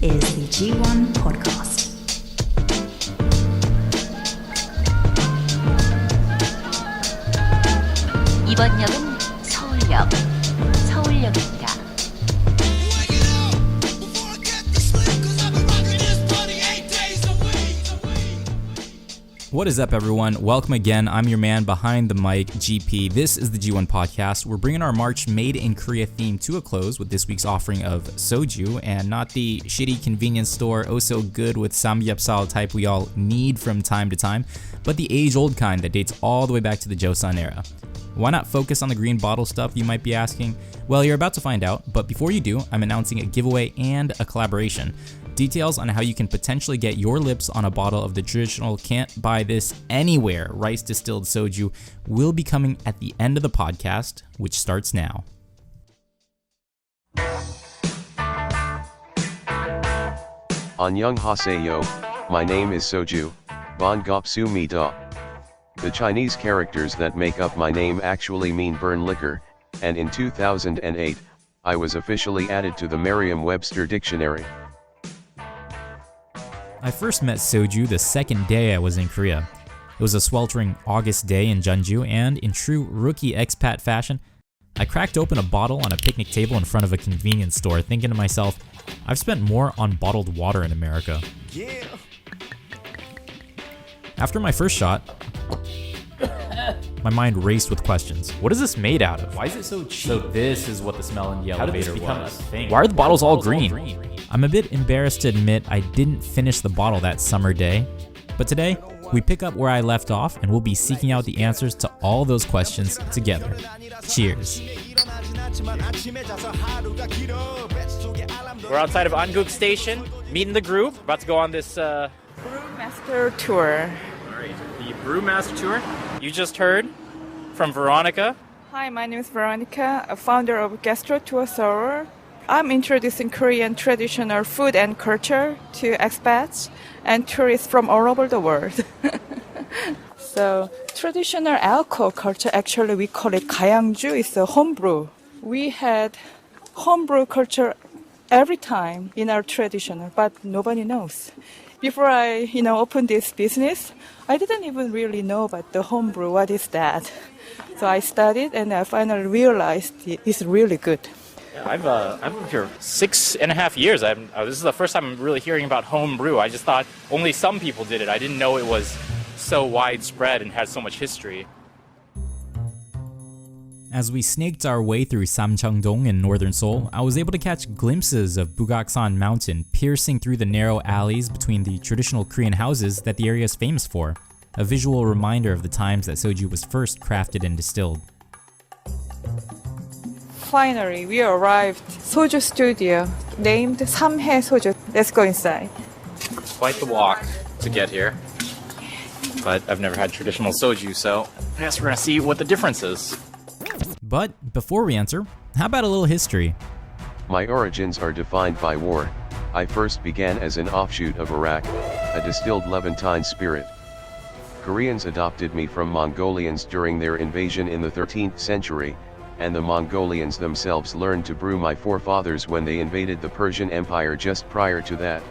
is the G1 podcast. 이번 역은 서울역입니다. What is up, everyone? Welcome again. I'm your man behind the mic, GP. This is the G1 podcast. We're bringing our March Made in Korea theme to a close with this week's offering of Soju, and not the shitty convenience store, oh so good with samgyeopsal type we all need from time to time, but the age-old kind that dates all the way back to the Joseon era. Why not focus on the green bottle stuff, you might be asking? Well, you're about to find out, but before you do, I'm announcing a giveaway and a collaboration. Details on how you can potentially get your lips on a bottle of the traditional can't buy this anywhere rice distilled soju will be coming at the end of the podcast, which starts now. 안녕하세요, my name is Soju, 반갑습니다. The Chinese characters that make up my name actually mean burn liquor, and in 2008, I was officially added to the Merriam-Webster dictionary. I first met Soju the second day I was in Korea. It was a sweltering August day in Jeonju, and in true rookie expat fashion, I cracked open a bottle on a picnic table in front of a convenience store, thinking to myself, I've spent more on bottled water in America. Yeah. After my first shot, my mind raced with questions. What is this made out of? Why is it so cheap? So this is what the smell in the elevator was. Why are the bottles all green? I'm a bit embarrassed to admit I didn't finish the bottle that summer day, but today we pick up where I left off and we'll be seeking out the answers to all those questions together. Cheers. We're outside of Anguk Station, meeting the group, about to go on this Brewmaster tour. Alright, the Brewmaster tour. You just heard from Veronica. Hi, my name is Veronica, a founder of Gastro Tour Seoul. I'm introducing Korean traditional food and culture to expats and tourists from all over the world. So, traditional alcohol culture, actually we call it 가양주, it's a homebrew. We had homebrew culture every time in our traditional, but nobody knows. Before I, opened this business, I didn't even really know about the homebrew. What is that? So I studied and I finally realized it's really good. I've lived here 6.5 years. This is the first time I'm really hearing about home brew. I just thought only some people did it. I didn't know it was so widespread and had so much history. As we snaked our way through Samcheong-dong in northern Seoul, I was able to catch glimpses of Bugaksan Mountain piercing through the narrow alleys between the traditional Korean houses that the area is famous for, a visual reminder of the times that soju was first crafted and distilled. Finally, we arrived Soju studio named Samhae Soju. Let's go inside. Quite the walk to get here. But I've never had traditional soju, so I guess we're gonna see what the difference is. But before we enter, how about a little history? My origins are defined by war. I first began as an offshoot of ROK, a distilled Levantine spirit. Koreans adopted me from Mongolians during their invasion in the 13th century, and the Mongolians themselves learned to brew my forefathers when they invaded the Persian Empire just prior to that.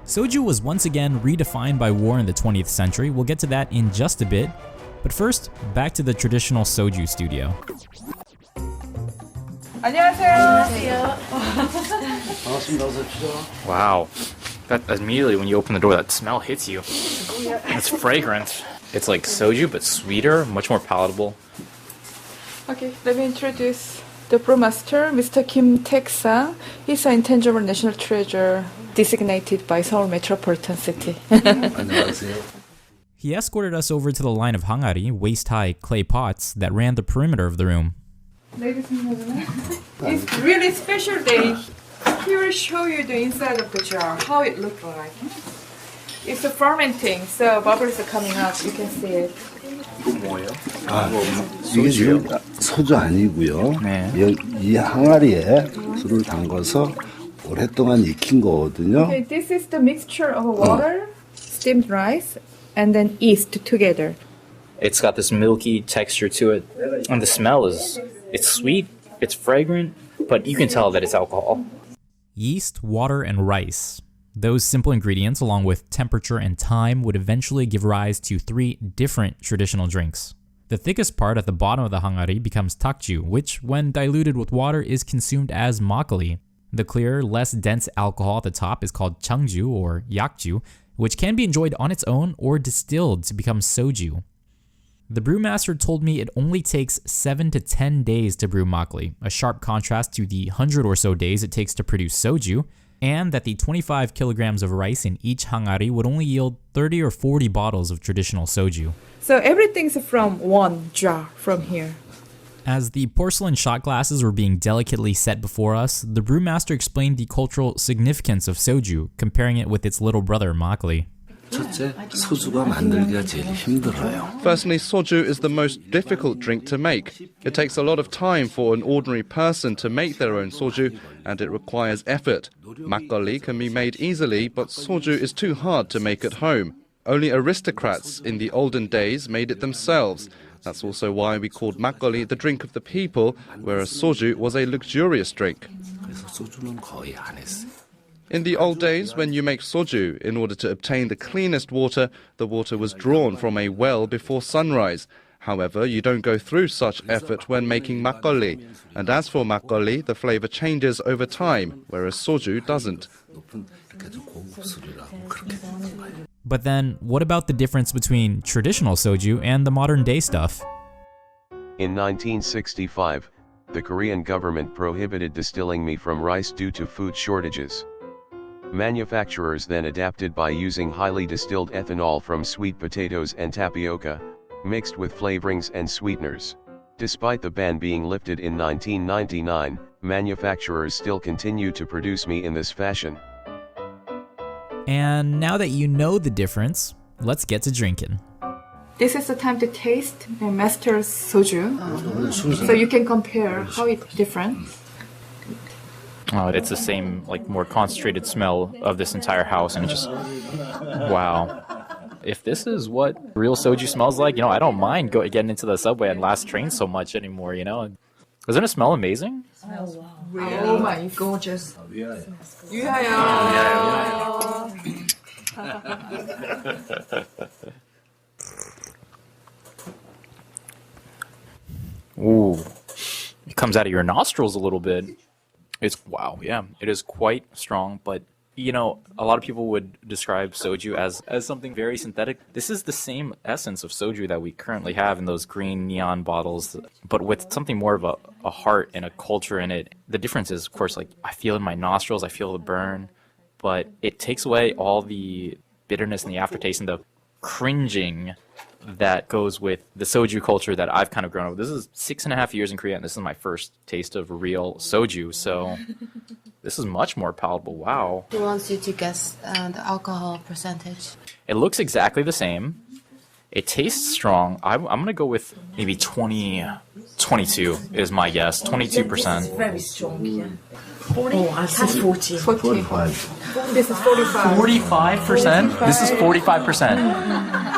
Soju was once again redefined by war in the 20th century. We'll get to that in just a bit. But first, back to the traditional soju studio. 안녕하세요. Wow. That immediately when you open the door, that smell hits you. It's fragrant. It's like soju, but sweeter, much more palatable. Okay, let me introduce the brewmaster, Mr. Kim Taek-sang. He's an intangible national treasure designated by Seoul Metropolitan City. He escorted us over to the line of hangari, waist-high clay pots, that ran the perimeter of the room. Ladies and gentlemen, it's really special day. He will show you the inside of the jar, how it looks like. It's fermenting, so bubbles are coming up. You can see it. 뭐예요? 이게 지금 소주 아니고요. 네. 이 항아리에 술을 담가서 오랫동안 익힌 거거든요. Okay, this is the mixture of water, steamed rice, and then yeast together. It's got this milky texture to it, and the smell it's sweet, it's fragrant, but you can tell that it's alcohol. Yeast, water, and rice. Those simple ingredients, along with temperature and time, would eventually give rise to 3 different traditional drinks. The thickest part at the bottom of the hangari becomes takju, which, when diluted with water, is consumed as makgeolli. The clearer, less dense alcohol at the top is called changju or yakju, which can be enjoyed on its own or distilled to become soju. The brewmaster told me it only takes 7 to 10 days to brew makgeolli, a sharp contrast to the 100 or so days it takes to produce soju, and that the 25 kilograms of rice in each hangari would only yield 30 or 40 bottles of traditional soju. So everything's from one jar from here. As the porcelain shot glasses were being delicately set before us, the brewmaster explained the cultural significance of soju, comparing it with its little brother makgeolli. 첫째, 소주가 만들기가 제일 힘들어요. Personally, soju is the most difficult drink to make. It takes a lot of time for an ordinary person to make their own soju, and it requires effort. Makgeolli can be made easily, but soju is too hard to make at home. Only aristocrats in the olden days made it themselves. That's also why we called makgeolli the drink of the people, whereas soju was a luxurious drink. 그래서 소주는 거의 안 했어요. In the old days, when you make soju, in order to obtain the cleanest water, the water was drawn from a well before sunrise. However, you don't go through such effort when making makgeolli. And as for makgeolli, the flavor changes over time, whereas soju doesn't. But then, what about the difference between traditional soju and the modern day stuff? In 1965, the Korean government prohibited distilling meat from rice due to food shortages. Manufacturers then adapted by using highly distilled ethanol from sweet potatoes and tapioca, mixed with flavorings and sweeteners. Despite the ban being lifted in 1999, manufacturers still continue to produce meat in this fashion. And now that you know the difference, let's get to drinking. This is the time to taste the master's soju. So you can compare how it's different. Oh, it's the same, like, more concentrated smell of this entire house, and it just, wow. If this is what real soju smells like, I don't mind getting into the subway and last train so much anymore, Doesn't it smell amazing? Oh my, gorgeous. Ooh, it comes out of your nostrils a little bit. Wow, yeah, it is quite strong, but a lot of people would describe soju as something very synthetic. This is the same essence of soju that we currently have in those green neon bottles, but with something more of a heart and a culture in it. The difference is, of course, like, I feel in my nostrils, I feel the burn, but it takes away all the bitterness and the aftertaste and the cringing that goes with the soju culture that I've kind of grown up with. This is 6.5 years in Korea, and this is my first taste of real soju, so this is much more palatable. Wow. He wants you to guess the alcohol percentage. It looks exactly the same. It tastes strong. I'm going to go with maybe 22 is my guess. 22%. Very strong, yeah. 40? Oh, I see 40. 45. This is 45. 45%? This is 45%.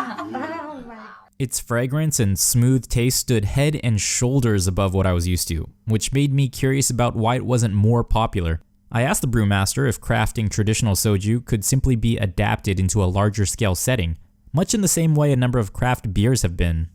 Its fragrance and smooth taste stood head and shoulders above what I was used to, which made me curious about why it wasn't more popular. I asked the brewmaster if crafting traditional soju could simply be adapted into a larger scale setting, much in the same way a number of craft beers have been.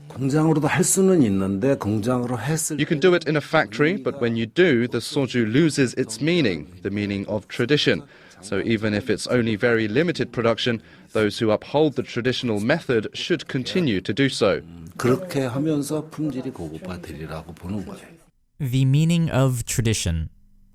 공장으로도 할 수는 있는데 공장으로 했을 You can do it in a factory, but when you do, the soju loses its meaning, the meaning of tradition. So even if it's only very limited production, those who uphold the traditional method should continue to do so. 그렇게 하면서 품질이 고급화되리라고 보는 거예요. The meaning of tradition.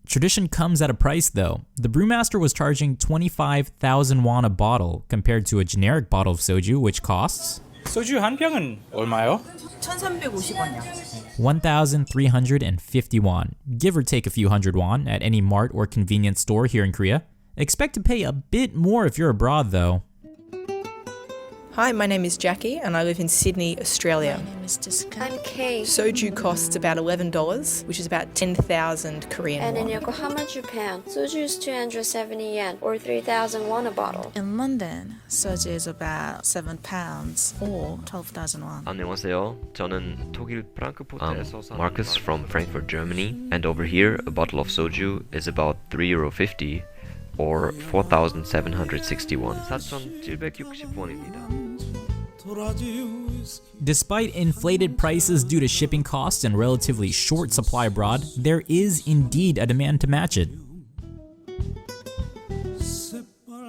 Tradition comes at a price though. The brewmaster was charging 25,000 won a bottle compared to a generic bottle of soju which costs 소주 한 병은 얼마요? 1,350원이요. 1,350 won, give or take a few hundred won at any mart or convenience store here in Korea. Expect to pay a bit more if you're abroad though. Hi, my name is Jackie and I live in Sydney, Australia. My name is Jessica. I'm Kay. Soju costs about $11, which is about 10,000 Korean And in won. Yokohama, Japan, soju is 270 yen or 3,000 won a bottle. In London, soju is about £7 or 12,000 won. 안녕하세요. 저는 독일 프랑크푸르트에서 사는 Marcus from Frankfurt, Germany, and over here a bottle of soju is about €3.50 or 4,761. 4,760원입니다. Despite inflated prices due to shipping costs and relatively short supply abroad, there is indeed a demand to match it.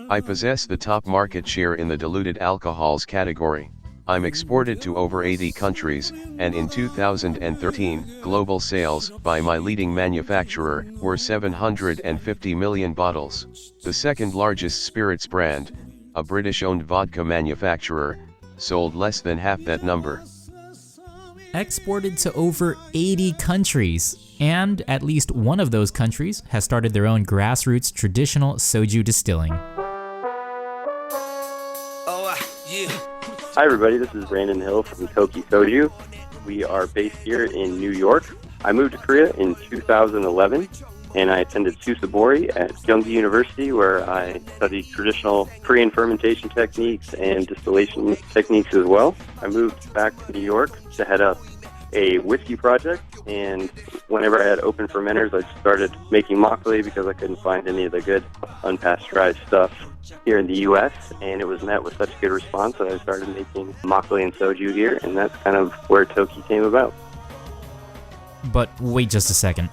I possess the top market share in the diluted alcohols category. I'm exported to over 80 countries, and in 2013, global sales by my leading manufacturer were 750 million bottles. The second largest spirits brand, a British-owned vodka manufacturer, sold less than half that number. Exported to over 80 countries, and at least one of those countries has started their own grassroots traditional soju distilling. Hi everybody, this is Brandon Hill from Toki Soju. We are based here in New York. I moved to Korea in 2011 and I attended Susabori at Gyeonggi University where I studied traditional Korean fermentation techniques and distillation techniques as well. I moved back to New York to head up a whiskey project, and whenever I had open fermenters, I started making makgeolli because I couldn't find any of the good unpasteurized stuff here in the U.S., and it was met with such good response that I started making makgeolli and soju here, and that's kind of where Toki came about. But wait just a second.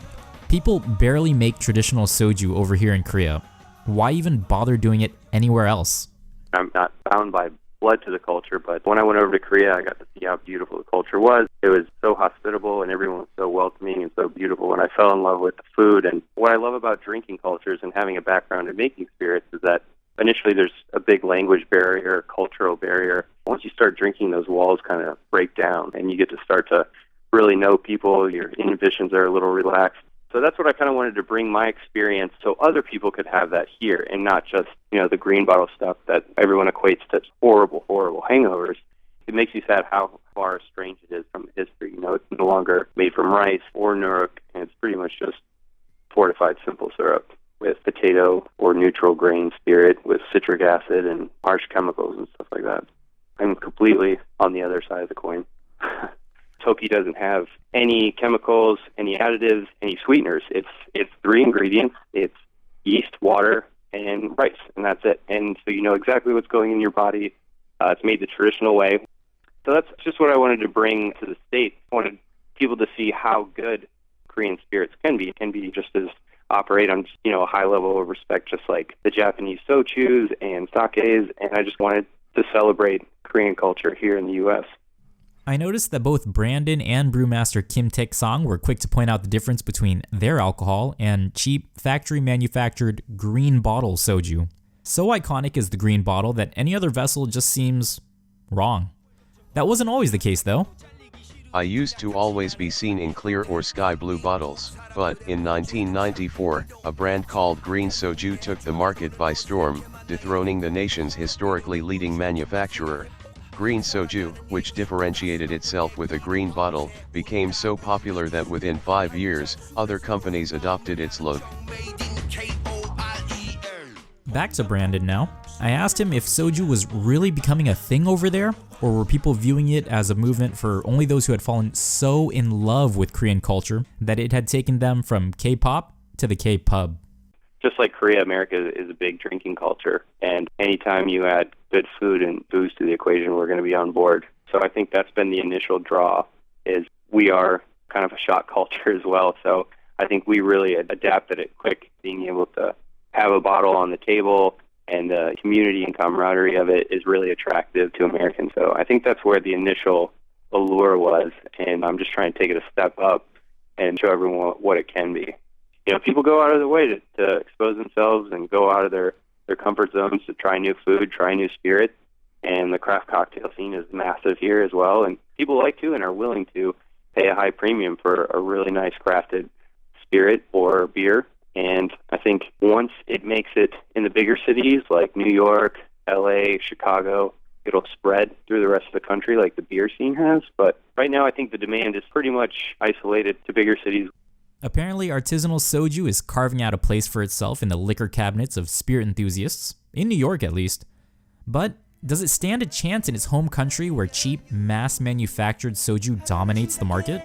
People barely make traditional soju over here in Korea. Why even bother doing it anywhere else? I'm not bound by blood to the culture, but when I went over to Korea, I got to see how beautiful the culture was. It was so hospitable, and everyone was so welcoming and so beautiful, and I fell in love with the food. And what I love about drinking cultures and having a background in making spirits is that initially there's a big language barrier, cultural barrier. Once you start drinking, those walls kind of break down, and you get to start to really know people. Your inhibitions are a little relaxed. So that's what I kind of wanted to bring my experience so other people could have that here and not just, the green bottle stuff that everyone equates to horrible, horrible hangovers. It makes you sad how far estranged it is from history. It's no longer made from rice or nuruk, and it's pretty much just fortified simple syrup with potato or neutral grain spirit with citric acid and harsh chemicals and stuff like that. I'm completely on the other side of the coin. Toki doesn't have any chemicals, any additives, any sweeteners. It's three ingredients. It's yeast, water, and rice, and that's it. And so you know exactly what's going in your body. It's made the traditional way. So that's just what I wanted to bring to the States. I wanted people to see how good Korean spirits can be. It can be just as operate on a high level of respect, just like the Japanese sochus and sakes. And I just wanted to celebrate Korean culture here in the U.S. I noticed that both Brandon and brewmaster Kim Taek-song were quick to point out the difference between their alcohol and cheap, factory-manufactured green bottle soju. So iconic is the green bottle that any other vessel just seems wrong. That wasn't always the case, though. I used to always be seen in clear or sky blue bottles, but in 1994, a brand called Green Soju took the market by storm, dethroning the nation's historically leading manufacturer. Green Soju, which differentiated itself with a green bottle, became so popular that within 5 years, other companies adopted its look. Back to Brandon now. I asked him if soju was really becoming a thing over there, or were people viewing it as a movement for only those who had fallen so in love with Korean culture that it had taken them from K-pop to the K-pub. Just like Korea, America is a big drinking culture, and anytime you add good food and booze to the equation, we're going to be on board. So I think that's been the initial draw, is we are kind of a shot culture as well. So I think we really adapted it quick, being able to have a bottle on the table, and the community and camaraderie of it is really attractive to Americans. So I think that's where the initial allure was, and I'm just trying to take it a step up and show everyone what it can be. People go out of their way to expose themselves and go out of their comfort zones to try new food, try new spirits, and the craft cocktail scene is massive here as well, and people like to and are willing to pay a high premium for a really nice crafted spirit or beer. And I think once it makes it in the bigger cities like New York, LA, Chicago, it'll spread through the rest of the country like the beer scene has. But right now I think the demand is pretty much isolated to bigger cities. Apparently, artisanal soju is carving out a place for itself in the liquor cabinets of spirit enthusiasts, in New York at least. But does it stand a chance in its home country where cheap, mass-manufactured soju dominates the market?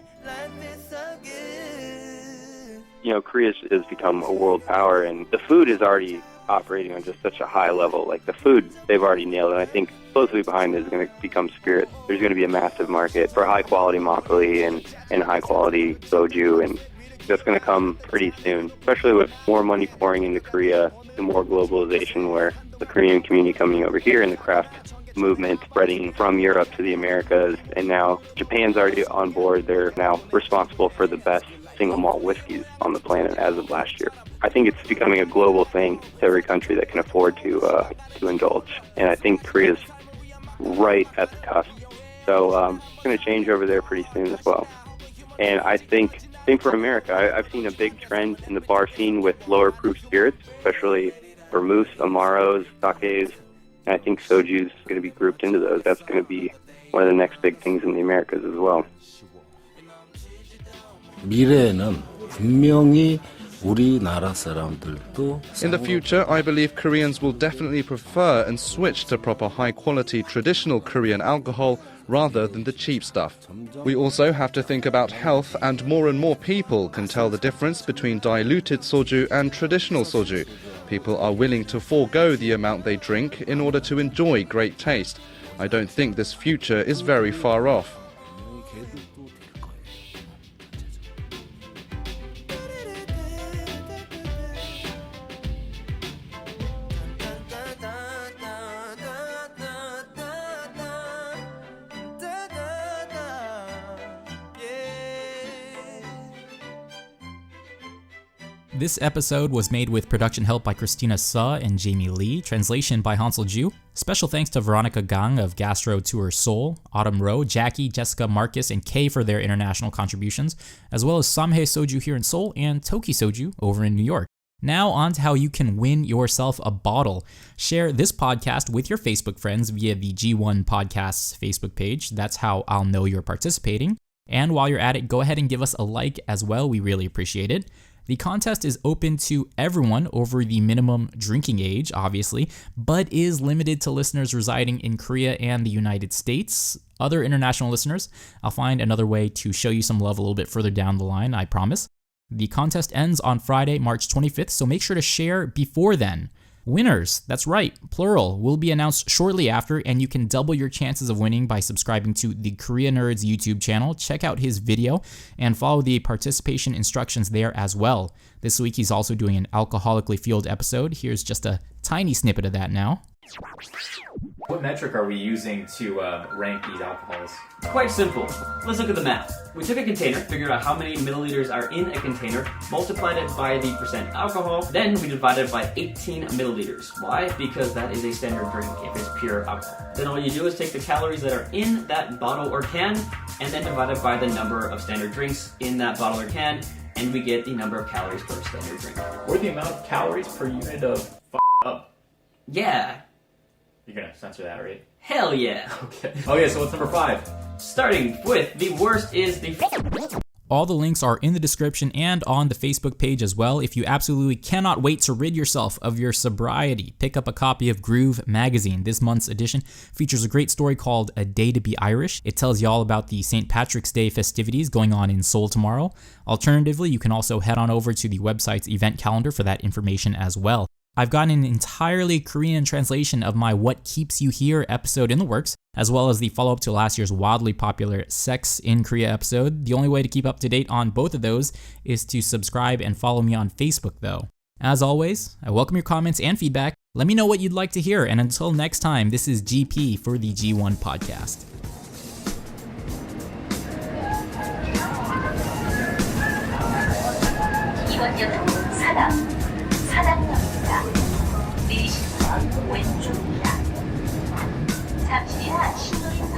Korea has become a world power, and the food is already operating on just such a high level. Like the food, they've already nailed it. And I think closely behind this is going to become spirits. There's going to be a massive market for high-quality makgeolli and high-quality soju, and that's going to come pretty soon, especially with more money pouring into Korea, the more globalization where the Korean community coming over here and the craft movement spreading from Europe to the Americas, and now Japan's already on board. They're now responsible for the best single malt whiskeys on the planet as of last year. I think it's becoming a global thing to every country that can afford to indulge, and I think Korea's right at the cusp. So it's going to change over there pretty soon as well. And I think, same for America. I've seen a big trend in the bar scene with lower proof spirits, especially vermouths, amaros, sakes, and I think soju's going to be grouped into those. That's going to be one of the next big things in the Americas as well. 미래에는 분명히 우리나라 사람들도 In the future, I believe Koreans will definitely prefer and switch to proper high-quality traditional Korean alcohol rather than the cheap stuff. We also have to think about health, and more people can tell the difference between diluted soju and traditional soju. People are willing to forego the amount they drink in order to enjoy great taste. I don't think this future is very far off. This episode was made with production help by Christina Suh and Jamie Lee, translation by Hansel Ju. Special thanks to Veronica Gang of Gastro Tour Seoul, Autumn Rowe, Jackie, Jessica, Marcus, and Kay for their international contributions, as well as Samhae Soju here in Seoul and Toki Soju over in New York. Now on to how you can win yourself a bottle. Share this podcast with your Facebook friends via the G1 Podcast's Facebook page. That's how I'll know you're participating. And while you're at it, go ahead and give us a like as well. We really appreciate it. The contest is open to everyone over the minimum drinking age, obviously, but is limited to listeners residing in Korea and the United States. Other international listeners, I'll find another way to show you some love a little bit further down the line, I promise. The contest ends on Friday, March 25th, so make sure to share before then. Winners, that's right, plural, will be announced shortly after, and you can double your chances of winning by subscribing to the Korea Nerds YouTube channel. Check out his video and follow the participation instructions there as well. This week he's also doing an alcoholically fueled episode. Here's just a tiny snippet of that now. What metric are we using to rank these alcohols? Quite simple. Let's look at the math. We took a container, figured out how many milliliters are in a container, multiplied it by the percent alcohol, then we divided it by 18 milliliters. Why? Because that is a standard drink if it's pure alcohol. Then all you do is take the calories that are in that bottle or can, and then divide it by the number of standard drinks in that bottle or can, and we get the number of calories per standard drink. Or the amount of calories per unit of up. Yeah. You're gonna censor that, right? Hell yeah. Okay, so what's number 5? Starting with the worst is the... All the links are in the description and on the Facebook page as well. If you absolutely cannot wait to rid yourself of your sobriety, pick up a copy of Groove magazine. This month's edition features a great story called A Day to Be Irish. It tells you all about the St. Patrick's Day festivities going on in Seoul tomorrow. Alternatively, you can also head on over to the website's event calendar for that information as well. I've got an entirely Korean translation of my What Keeps You Here episode in the works, as well as the follow-up to last year's wildly popular Sex in Korea episode. The only way to keep up to date on both of those is to subscribe and follow me on Facebook, though. As always, I welcome your comments and feedback. Let me know what you'd like to hear, and until next time, this is GP for the G1 Podcast. 내리시면 왼쪽입니다. 잠시 뒤 신호를